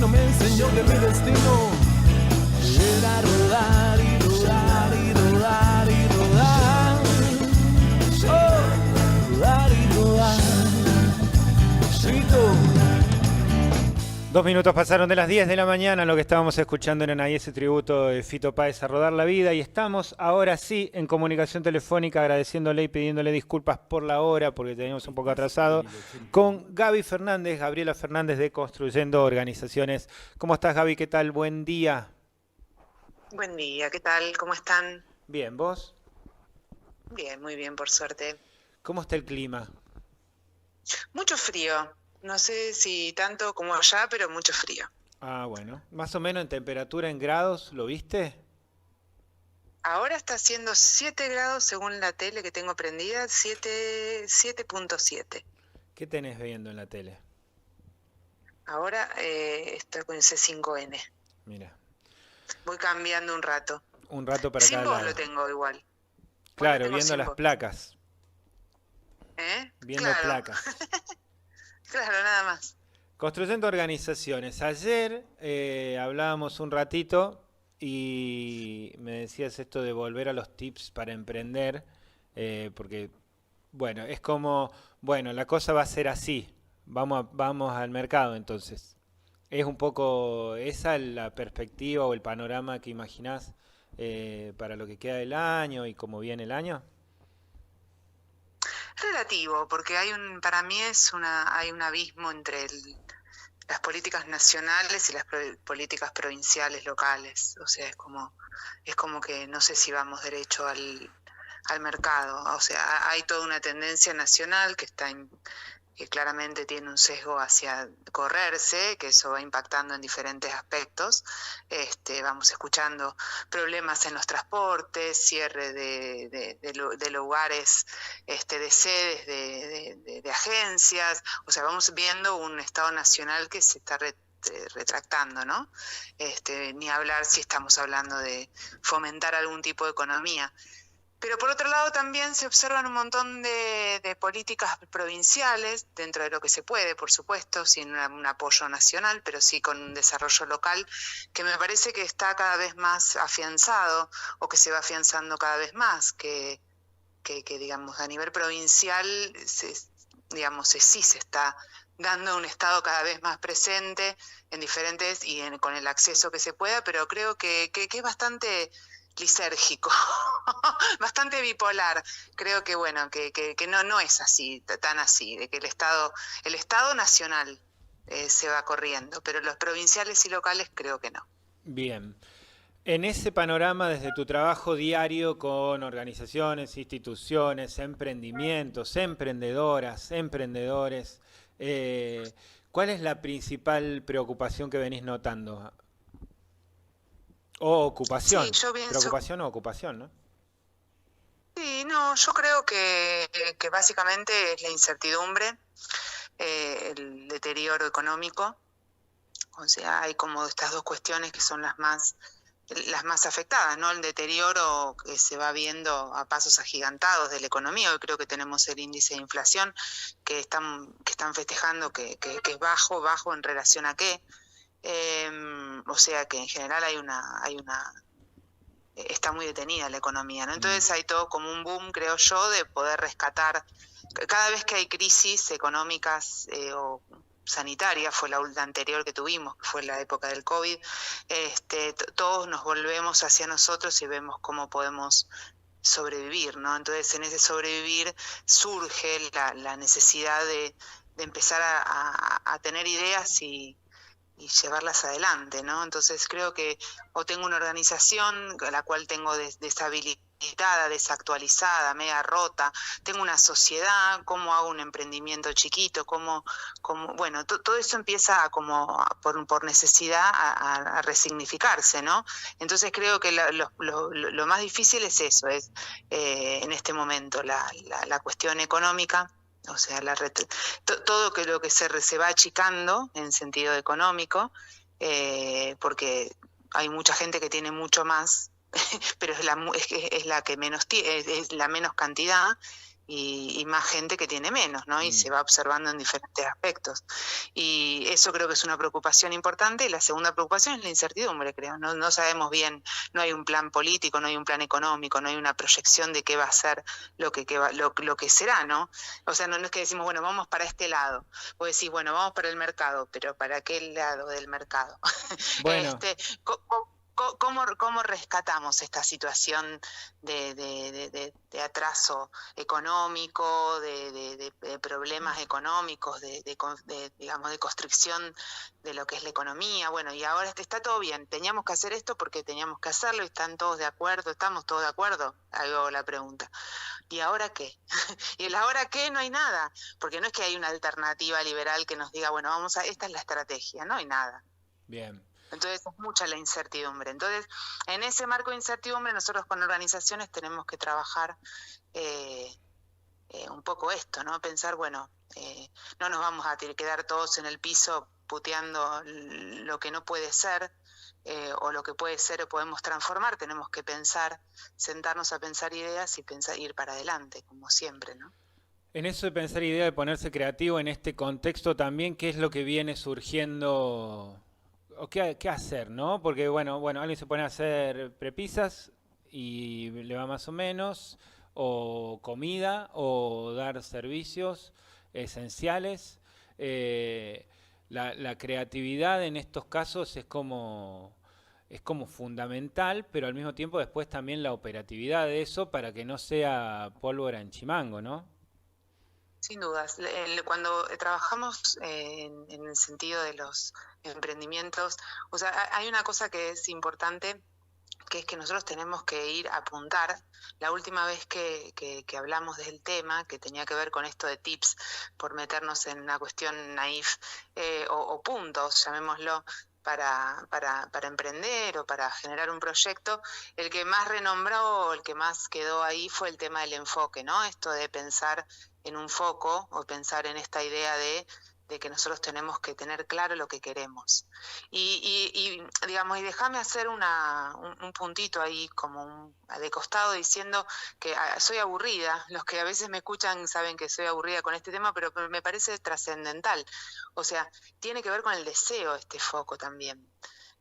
me enseñó que mi destino era rodar y rodar y rodar y rodar. Oh, rodar y rodar. Grito. 2 minutos pasaron de las 10 de la mañana. Lo que estábamos escuchando era ahí ese tributo de Fito Páez a Rodar la Vida. Y estamos ahora sí en comunicación telefónica, agradeciéndole y pidiéndole disculpas por la hora, porque teníamos un poco atrasado, con Gaby Fernández, Gabriela Fernández de Construyendo Organizaciones. ¿Cómo estás, Gaby? ¿Qué tal? Buen día. Buen día, ¿qué tal? ¿Cómo están? Bien, ¿vos? Bien, muy bien, por suerte. ¿Cómo está el clima? Mucho frío. No sé si tanto como allá, pero mucho frío. Ah, bueno. Más o menos en temperatura, en grados, ¿lo viste? Ahora está haciendo 7 grados según la tele que tengo prendida, 7.7. ¿Qué tenés viendo en la tele? Ahora está con ese 5N. Mira. Voy cambiando un rato. Un rato para Sin cada voz lado. lo tengo igual. Claro, tengo viendo sin las voz. placas. ¿Eh? Viendo Claro. placas. Claro, nada más. Construyendo organizaciones. Ayer hablábamos un ratito y me decías esto de volver a los tips para emprender, porque, bueno, es como, bueno, la cosa va a ser así. Vamos al mercado entonces. ¿Es un poco esa la perspectiva o el panorama que imaginás para lo que queda del año y cómo viene el año? Relativo, porque para mí hay un abismo entre las políticas nacionales y las políticas provinciales, locales. O sea, es como que no sé si vamos derecho al mercado. O sea, hay toda una tendencia nacional que claramente tiene un sesgo hacia correrse, que eso va impactando en diferentes aspectos. Vamos escuchando problemas en los transportes, cierre de lugares, de sedes de agencias. O sea, vamos viendo un Estado nacional que se está retractando, ¿no? Ni hablar si estamos hablando de fomentar algún tipo de economía. Pero por otro lado también se observan un montón de políticas provinciales, dentro de lo que se puede, por supuesto, sin un apoyo nacional, pero sí con un desarrollo local, que me parece que está cada vez más afianzado, o que se va afianzando cada vez más, que digamos, a nivel provincial, sí se está dando un Estado cada vez más presente en diferentes con el acceso que se pueda, pero creo que es bastante lisérgico, bastante bipolar. Creo que bueno, que no es así, tan así, de que el Estado nacional se va corriendo, pero los provinciales y locales creo que no. Bien. En ese panorama, desde tu trabajo diario con organizaciones, instituciones, emprendimientos, emprendedoras, emprendedores, ¿cuál es la principal preocupación que venís notando? O ocupación. Sí, yo pienso... Preocupación o ocupación, ¿no? Sí, no, yo creo que básicamente es la incertidumbre, el deterioro económico. O sea, hay como estas dos cuestiones que son las más afectadas, ¿no? El deterioro que se va viendo a pasos agigantados de la economía. Hoy creo que tenemos el índice de inflación que están festejando que es bajo en relación a qué. O sea que en general está muy detenida la economía, ¿no? Entonces hay todo como un boom, creo yo, de poder rescatar. Cada vez que hay crisis económicas o sanitarias, fue la anterior que tuvimos, que fue la época del COVID, todos nos volvemos hacia nosotros y vemos cómo podemos sobrevivir, ¿no? Entonces en ese sobrevivir surge la necesidad de empezar a tener ideas y llevarlas adelante, ¿no? Entonces creo que o tengo una organización a la cual tengo deshabilitada, desactualizada, media rota, tengo una sociedad, cómo hago un emprendimiento chiquito, bueno, todo eso empieza por necesidad a resignificarse, todo Entonces creo que lo más difícil es eso, en este momento la cuestión económica. O sea, todo lo que se va achicando en sentido económico, porque hay mucha gente que tiene mucho más, pero es la que menos es la menos cantidad, y más gente que tiene menos, ¿no? Y se va observando en diferentes aspectos. Y eso creo que es una preocupación importante. Y la segunda preocupación es la incertidumbre, creo. No sabemos bien, no hay un plan político, no hay un plan económico, no hay una proyección de qué va a ser lo que será, ¿no? O sea, no es que decimos, bueno, vamos para este lado. Vos decís, bueno, vamos para el mercado, pero ¿para qué lado del mercado? Bueno, ¿Cómo rescatamos esta situación de atraso económico, de problemas económicos, digamos, de constricción de lo que es la economía? Bueno, y ahora está todo bien, teníamos que hacer esto porque teníamos que hacerlo y están todos de acuerdo, ¿estamos todos de acuerdo? Hago la pregunta. ¿Y ahora qué? Y el ahora qué no hay nada, porque no es que hay una alternativa liberal que nos diga, bueno, esta es la estrategia, no hay nada. bien. Entonces es mucha la incertidumbre. Entonces, en ese marco de incertidumbre, nosotros con organizaciones tenemos que trabajar un poco esto, ¿no? Pensar, bueno, no nos vamos a quedar todos en el piso puteando lo que no puede ser, o lo que puede ser o podemos transformar. Tenemos que pensar, sentarnos a pensar ideas y ir para adelante, como siempre, ¿no? En eso de pensar idea de ponerse creativo en este contexto también, ¿qué es lo que viene surgiendo? ¿O qué hacer, no? Porque, bueno, alguien se pone a hacer prepisas y le va más o menos, o comida, o dar servicios esenciales. La creatividad en estos casos es como fundamental, pero al mismo tiempo después también la operatividad de eso para que no sea pólvora en chimango, ¿no? Sin dudas. Cuando trabajamos en el sentido de los emprendimientos, o sea, hay una cosa que es importante, que es que nosotros tenemos que ir a apuntar. La última vez que hablamos del tema, que tenía que ver con esto de tips, por meternos en una cuestión naif, o puntos, llamémoslo, para emprender o para generar un proyecto, el que más renombró, el que más quedó ahí fue el tema del enfoque, ¿no? Esto de pensar en un foco o pensar en esta idea de que nosotros tenemos que tener claro lo que queremos. Y digamos, y déjame hacer un puntito ahí como de costado diciendo que soy aburrida. Los que a veces me escuchan saben que soy aburrida con este tema, pero me parece trascendental. O sea, tiene que ver con el deseo este foco también,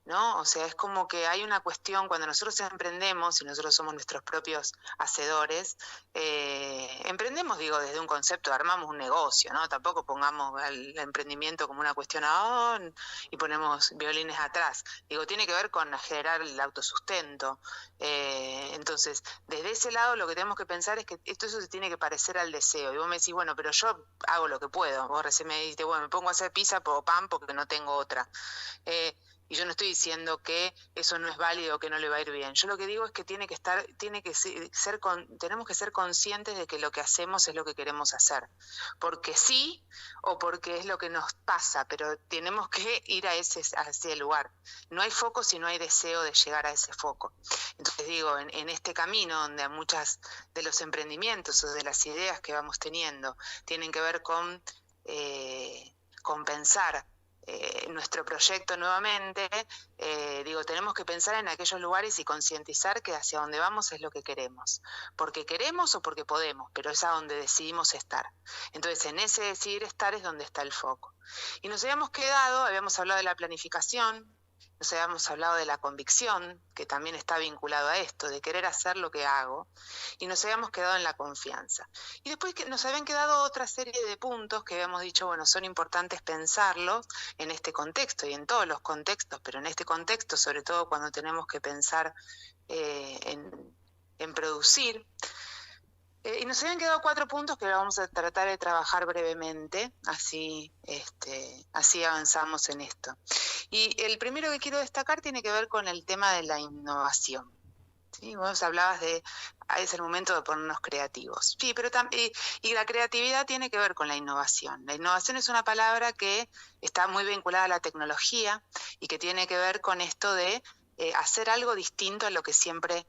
¿no? O sea, es como que hay una cuestión, cuando nosotros emprendemos y nosotros somos nuestros propios hacedores, emprendemos, digo, desde un concepto, armamos un negocio, ¿no? Tampoco pongamos el emprendimiento como una cuestión y ponemos violines atrás. Digo, tiene que ver con generar el autosustento. Entonces, desde ese lado lo que tenemos que pensar es que eso se tiene que parecer al deseo. Y vos me decís, bueno, pero yo hago lo que puedo. Vos recién me dijiste, bueno, me pongo a hacer pizza o pan porque no tengo otra. Y yo no estoy diciendo que eso no es válido o que no le va a ir bien. Yo lo que digo es que tenemos que ser conscientes de que lo que hacemos es lo que queremos hacer. Porque sí o porque es lo que nos pasa, pero tenemos que ir a ese lugar. No hay foco si no hay deseo de llegar a ese foco. Entonces digo, en este camino donde a muchas de los emprendimientos o de las ideas que vamos teniendo tienen que ver con pensar nuestro proyecto nuevamente, digo, tenemos que pensar en aquellos lugares y concientizar que hacia donde vamos es lo que queremos, porque queremos o porque podemos, pero es a donde decidimos estar. Entonces, en ese decidir estar es donde está el foco. Y nos habíamos hablado de la planificación, nos habíamos hablado de la convicción, que también está vinculado a esto, de querer hacer lo que hago, y nos habíamos quedado en la confianza. Y después nos habían quedado otra serie de puntos que habíamos dicho, bueno, son importantes pensarlos en este contexto y en todos los contextos, pero en este contexto, sobre todo cuando tenemos que pensar en producir. Y nos habían quedado 4 puntos que vamos a tratar de trabajar brevemente, así avanzamos en esto. Y el primero que quiero destacar tiene que ver con el tema de la innovación. ¿Sí? Vos hablabas es el momento de ponernos creativos. Sí, pero y la creatividad tiene que ver con la innovación. La innovación es una palabra que está muy vinculada a la tecnología y que tiene que ver con esto de hacer algo distinto a lo que siempre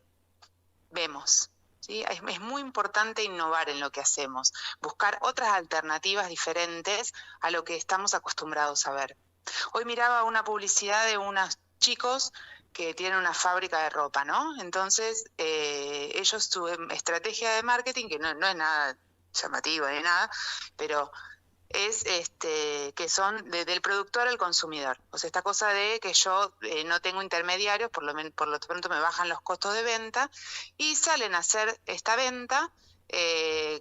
vemos. ¿Sí? Es muy importante innovar en lo que hacemos, buscar otras alternativas diferentes a lo que estamos acostumbrados a ver. Hoy miraba una publicidad de unos chicos que tienen una fábrica de ropa, ¿no? Entonces, ellos su estrategia de marketing, que no es nada llamativo ni nada, pero es que son del productor al consumidor. O sea, esta cosa de que yo no tengo intermediarios, por lo pronto me bajan los costos de venta y salen a hacer esta venta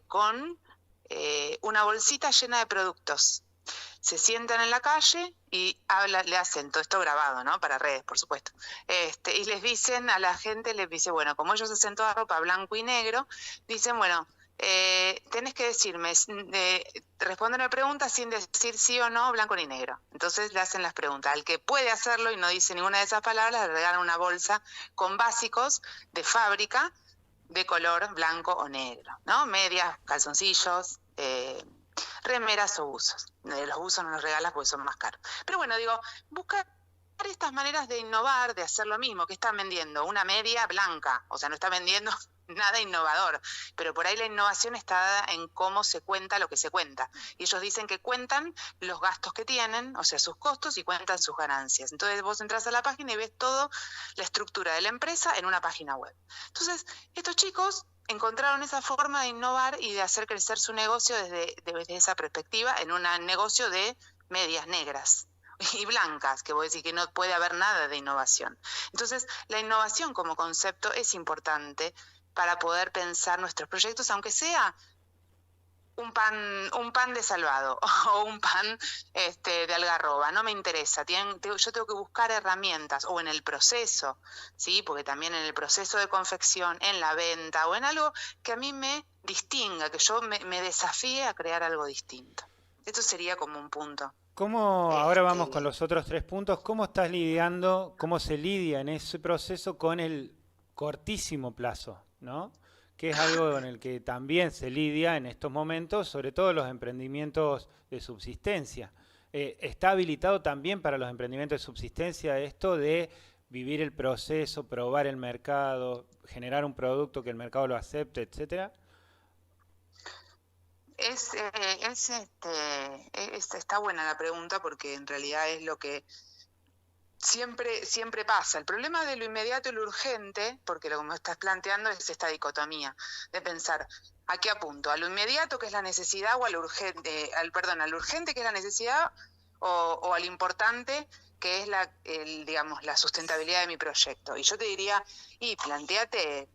con una bolsita llena de productos. Se sientan en la calle y le hacen todo esto grabado, ¿no? Para redes, por supuesto. Y les dicen a la gente, les dice, bueno, como ellos hacen toda ropa blanco y negro, dicen, bueno, tenés que decirme, responderme preguntas sin decir sí o no, blanco ni negro. Entonces le hacen las preguntas. Al que puede hacerlo y no dice ninguna de esas palabras, le regalan una bolsa con básicos de fábrica de color blanco o negro, ¿no? Medias, calzoncillos, remeras o buzos. Los buzos no los regalas porque son más caros. Pero bueno, digo, buscar estas maneras de innovar, de hacer lo mismo. Que están vendiendo una media blanca, o sea, no está vendiendo nada innovador, pero por ahí la innovación está en cómo se cuenta lo que se cuenta. Y ellos dicen que cuentan los gastos que tienen, o sea, sus costos, y cuentan sus ganancias. Entonces vos entras a la página y ves toda la estructura de la empresa en una página web. Entonces, estos chicos encontraron esa forma de innovar y de hacer crecer su negocio desde esa perspectiva, en un negocio de medias negras y blancas, que vos decís que no puede haber nada de innovación. Entonces, la innovación como concepto es importante para poder pensar nuestros proyectos, aunque sea un pan de salvado o un pan de algarroba, no me interesa. Yo tengo que buscar herramientas, o en el proceso, ¿sí? Porque también en el proceso de confección, en la venta, o en algo que a mí me distinga, que yo me desafíe a crear algo distinto. Esto sería como un punto. Ahora vamos con los otros 3 puntos. ¿Cómo estás lidiando, cómo se lidia en ese proceso con el cortísimo plazo, ¿no? Que es algo con el que también se lidia en estos momentos, sobre todo los emprendimientos de subsistencia. ¿Está habilitado también para los emprendimientos de subsistencia esto de vivir el proceso, probar el mercado, generar un producto que el mercado lo acepte, etcétera? Está buena la pregunta, porque en realidad es lo que siempre pasa. El problema de lo inmediato y lo urgente, porque lo que me estás planteando es esta dicotomía de pensar, ¿a qué apunto? ¿A lo inmediato, que es la necesidad, o a lo urgente, al urgente, que es la necesidad, o al importante, que es la sustentabilidad de mi proyecto? Y yo te diría, planteate,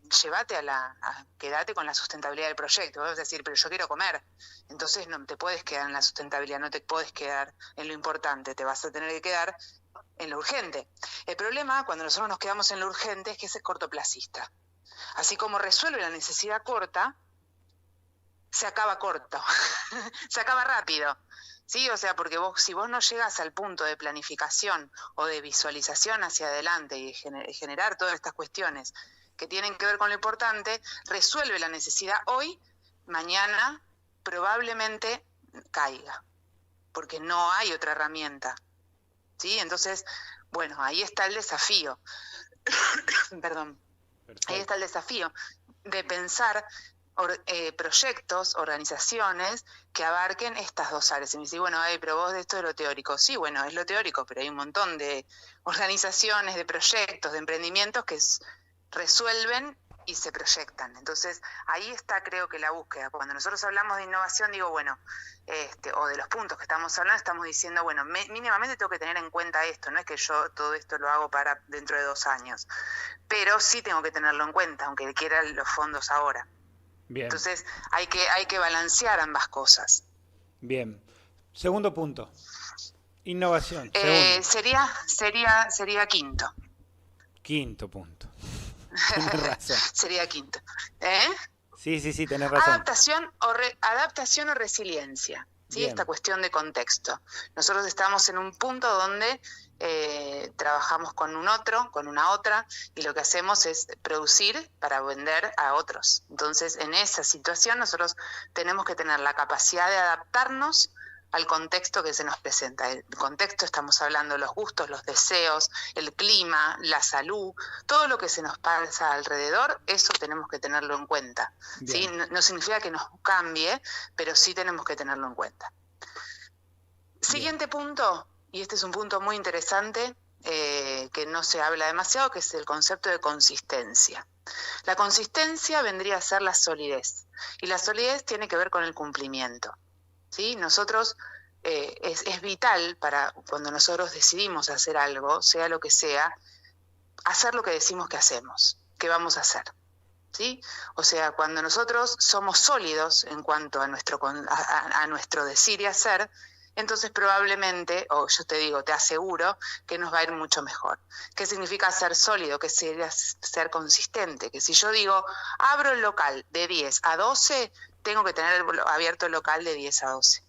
quédate con la sustentabilidad del proyecto. Vas a decir, pero yo quiero comer. Entonces no te puedes quedar en la sustentabilidad, no te puedes quedar en lo importante, te vas a tener que quedar en lo urgente. El problema, cuando nosotros nos quedamos en lo urgente, es que es cortoplacista. Así como resuelve la necesidad corta, se acaba corto, se acaba rápido. Sí, o sea, porque si vos no llegas al punto de planificación o de visualización hacia adelante y generar todas estas cuestiones que tienen que ver con lo importante, resuelve la necesidad hoy, mañana probablemente caiga, porque no hay otra herramienta. ¿Sí? Entonces, bueno, ahí está el desafío. Perdón. Perfecto. Ahí está el desafío de pensar proyectos, organizaciones que abarquen estas dos áreas. Y me dice, bueno, pero vos de esto es lo teórico. Sí, bueno, es lo teórico, pero hay un montón de organizaciones, de proyectos, de emprendimientos que resuelven y se proyectan. Entonces, ahí está, creo que la búsqueda. Cuando nosotros hablamos de innovación, digo, bueno, o de los puntos que estamos hablando, estamos diciendo, bueno, mínimamente tengo que tener en cuenta esto. No es que yo todo esto lo hago para dentro de 2 años, pero sí tengo que tenerlo en cuenta, aunque quiera los fondos ahora. Bien. Entonces, hay que balancear ambas cosas. Bien. Segundo punto. Innovación. Sería quinto. Quinto punto. Tienes razón. Sería quinto. Sí, tenés razón. Adaptación o resiliencia. ¿Sí? Esta cuestión de contexto. Nosotros estamos en un punto donde trabajamos con una otra, y lo que hacemos es producir para vender a otros. Entonces, en esa situación nosotros tenemos que tener la capacidad de adaptarnos al contexto que se nos presenta. El contexto, estamos hablando de los gustos, los deseos, el clima, la salud, todo lo que se nos pasa alrededor, eso tenemos que tenerlo en cuenta. ¿Sí? No significa que nos cambie, pero sí tenemos que tenerlo en cuenta. Siguiente punto, y este es un punto muy interesante, que no se habla demasiado, que es el concepto de consistencia. La consistencia vendría a ser la solidez, y la solidez tiene que ver con el cumplimiento, ¿sí? Nosotros, es vital para cuando nosotros decidimos hacer algo, sea lo que sea, hacer lo que decimos que hacemos, que vamos a hacer, ¿sí? O sea, cuando nosotros somos sólidos en cuanto a nuestro decir y hacer, entonces probablemente, o yo te digo, te aseguro, que nos va a ir mucho mejor. ¿Qué significa ser sólido? Que sería ser consistente, que si yo digo, abro el local de 10 a 12, tengo que tener abierto el local de 10 a 12.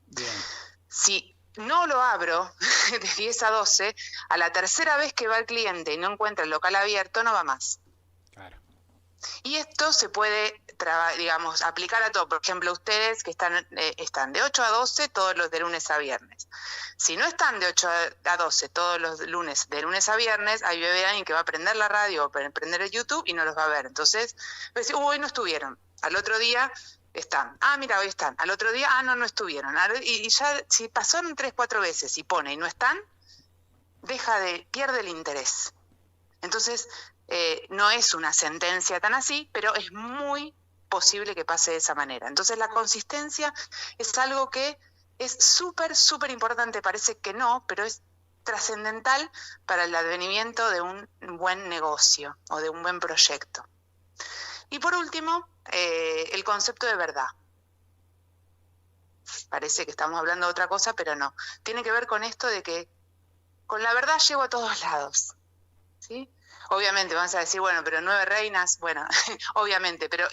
Bien. Si no lo abro de 10 a 12, a la tercera vez que va el cliente y no encuentra el local abierto, no va más. Claro. Y esto se puede, digamos, aplicar a todo. Por ejemplo, ustedes que están de 8 a 12 todos los de lunes a viernes. Si no están de 8 a 12 todos los lunes, de lunes a viernes, ahí va a haber alguien que va a prender la radio o prender el YouTube y no los va a ver. Entonces, va a decir, hoy no estuvieron. Al otro día están. Ah, mira, hoy están. Al otro día, no estuvieron. Y ya, si pasaron 3, 4 veces y pone y no están, pierde el interés. Entonces, no es una sentencia tan así, pero es muy posible que pase de esa manera. Entonces, la consistencia es algo que es súper, súper importante. Parece que no, pero es trascendental para el advenimiento de un buen negocio o de un buen proyecto. Y por último, el concepto de verdad. Parece que estamos hablando de otra cosa, pero no. Tiene que ver con esto de que con la verdad llego a todos lados, ¿sí? Obviamente vamos a decir, bueno, pero 9 reinas, bueno, obviamente, pero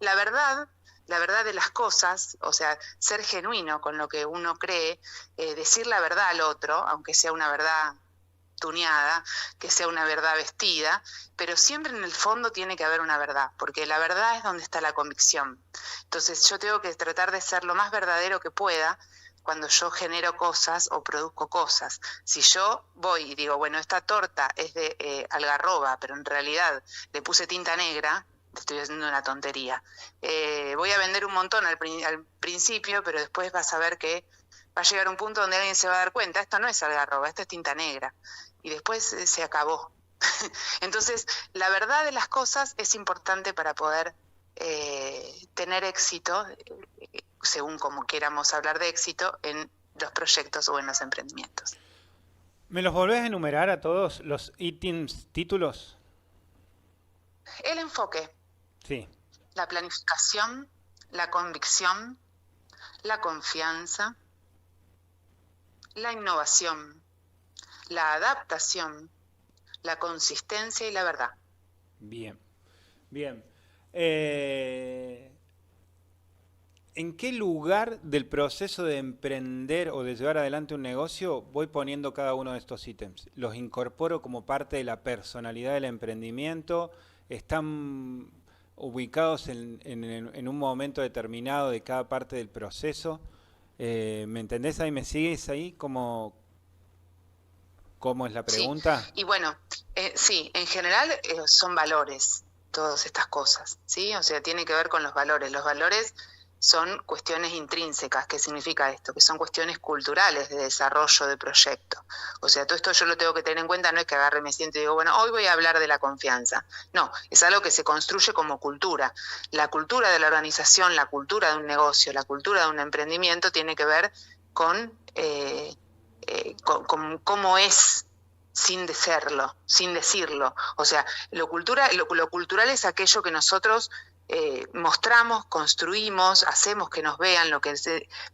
la verdad de las cosas, o sea, ser genuino con lo que uno cree, decir la verdad al otro, aunque sea una verdad tuneada, que sea una verdad vestida, pero siempre en el fondo tiene que haber una verdad, porque la verdad es donde está la convicción. Entonces yo tengo que tratar de ser lo más verdadero que pueda cuando yo genero cosas o produzco cosas. Si yo voy y digo, bueno, esta torta es de algarroba, pero en realidad le puse tinta negra, estoy haciendo una tontería. Voy a vender un montón al principio, pero después vas a ver que va a llegar un punto donde alguien se va a dar cuenta, esto no es algarroba, esto es tinta negra. Y después se acabó. Entonces, la verdad de las cosas es importante para poder tener éxito, según como queramos hablar de éxito, en los proyectos o en los emprendimientos. ¿Me los volvés a enumerar a todos los ítems, títulos? El enfoque, Sí. la planificación, la convicción, la confianza, la innovación, la adaptación, la consistencia y la verdad. Bien, bien. ¿En qué lugar del proceso de emprender o de llevar adelante un negocio voy poniendo cada uno de estos ítems? ¿Los incorporo como parte de la personalidad del emprendimiento? ¿Están ubicados en un momento determinado de cada parte del proceso? ¿Me entendés ahí? ¿Me sigues ahí? ¿Cómo es la pregunta? Sí, y bueno, sí, en general son valores, todas estas cosas, ¿sí? O sea, tiene que ver con los valores. Los valores son cuestiones intrínsecas. ¿Qué significa esto? Que son cuestiones culturales de desarrollo de proyecto. O sea, todo esto yo lo tengo que tener en cuenta, no es que agarre, me siento y digo, bueno, hoy voy a hablar de la confianza. No, es algo que se construye como cultura. La cultura de la organización, la cultura de un negocio, la cultura de un emprendimiento tiene que ver con cómo es sin serlo, sin decirlo. O sea, lo cultural es aquello que nosotros mostramos, construimos, hacemos que nos vean,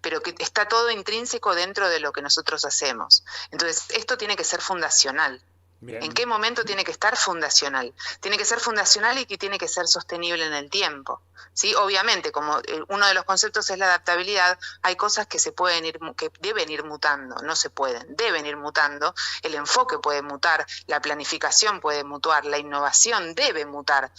pero que está todo intrínseco dentro de lo que nosotros hacemos. Entonces, esto tiene que ser fundacional. Bien. ¿En qué momento tiene que estar fundacional? Tiene que ser fundacional y que tiene que ser sostenible en el tiempo, ¿sí? Obviamente, como uno de los conceptos es la adaptabilidad, hay cosas que que deben ir mutando, no se pueden, deben ir mutando. El enfoque puede mutar, la planificación puede mutar, la innovación debe mutar.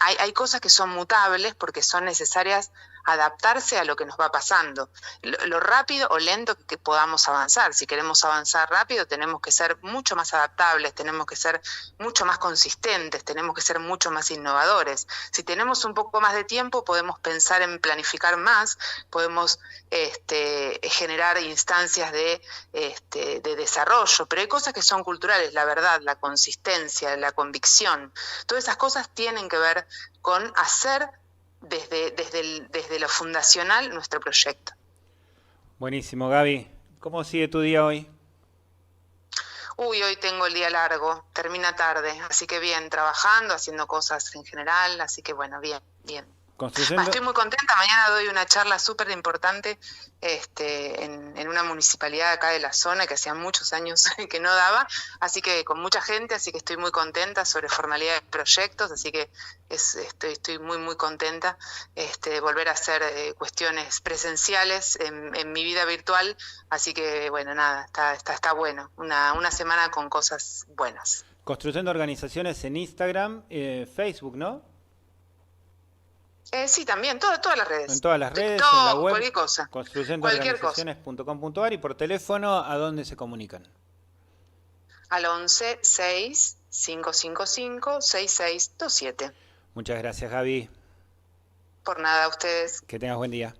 Hay cosas que son mutables porque son necesarias adaptarse a lo que nos va pasando, lo rápido o lento que podamos avanzar. Si queremos avanzar rápido, tenemos que ser mucho más adaptables, tenemos que ser mucho más consistentes, tenemos que ser mucho más innovadores. Si tenemos un poco más de tiempo, podemos pensar en planificar más, podemos generar instancias de desarrollo, pero hay cosas que son culturales, la verdad, la consistencia, la convicción. Todas esas cosas tienen que ver con hacer desde lo fundacional nuestro proyecto. Buenísimo, Gaby. ¿Cómo sigue tu día hoy? Uy, hoy tengo el día largo, termina tarde, así que bien, trabajando, haciendo cosas en general, así que bueno, bien. Estoy muy contenta, mañana doy una charla súper importante en una municipalidad acá de la zona que hacía muchos años que no daba, así que con mucha gente, así que estoy muy contenta sobre formalidad de proyectos, así que estoy muy contenta de volver a hacer cuestiones presenciales en mi vida virtual, así que bueno, nada, está bueno, una semana con cosas buenas. Construyendo organizaciones en Instagram, Facebook, ¿no? Sí, también, todas las redes. En todas las redes, TikTok, en la web, cualquier cosa. construyendoorganizaciones.com.ar y por teléfono, ¿a dónde se comunican? Al 11 6 555 6627. Muchas gracias, Gaby. Por nada, a ustedes. Que tengas buen día.